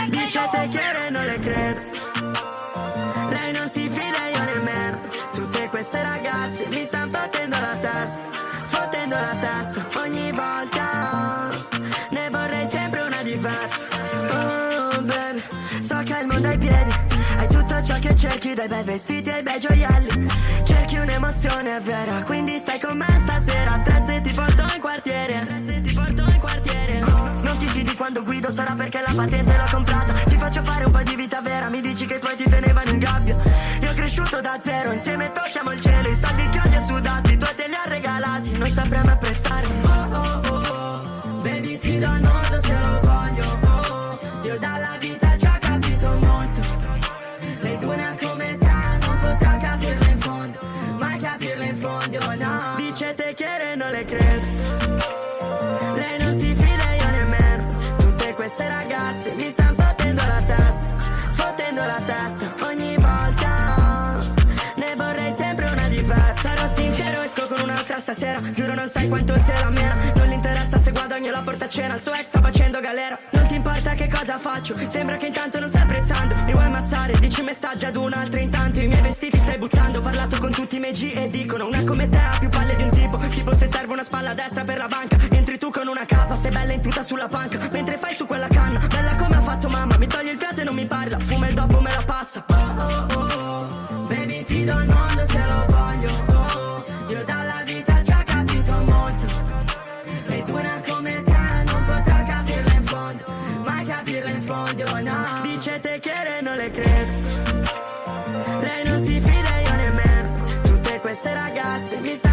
Dice te quiere, non le credo. Lei non si fida, io nemmeno. Tutte queste ragazze mi stanno fottendo la testa ogni volta. Ne vorrei sempre una diversa. Oh baby, so che il mondo ai piedi. Hai tutto ciò che cerchi, dai bei vestiti ai bei gioielli. Cerchi un'emozione vera, quindi stai con me stasera. Stress e ti porto in quartiere. Non ti fidi quando guido, sarà perché la patente l'ho comprata. Ti faccio fare un po' di vita vera, mi dici che i tuoi ti tenevano in gabbia. Io ho cresciuto da zero, insieme tocchiamo il cielo. I soldi che ho sudati, i tuoi te li ha regalati. Noi sapremo apprezzare. Baby ti do un modo se lo voglio. Io dalla vita già capito molto. Lei buona come te non potrà capirla in fondo. Mai capirla in fondo, no. Dice te quiere, non le credo. Lei non si fida, io nemmeno. Tutte queste ragazze mi stanno fottendo la testa ogni volta. Ne vorrei sempre una diversa. Sarò sincero, esco con un'altra stasera. Giuro non sai quanto se la mena. Non gli interessa se guadagno la porta a cena. Il suo ex sta facendo galera. Non ti importa che cosa faccio, sembra che intanto non stai apprezzando. Mi vuoi ammazzare, dici messaggi ad un'altra. Intanto i miei vestiti stai buttando. Ho parlato con tutti i miei G e dicono una come te ha più palle di un tipo. Tipo se serve una spalla a destra per la banca. Entri tu con una capa, sei bella in tuta sulla panca. Mentre fai su quella canna, bella come ha fatto mamma. Mi toglie il fiato e non mi parla, fuma e dopo me la passa. Baby ti do il mondo se lo voglio. Io dalla vita già capito molto. E tu una come te non potrà capirla in fondo. Mai capirla in fondo, no. Dice te quiere, non le credo. Lei non si fida, io nemmeno. Tutte queste ragazze mi stanno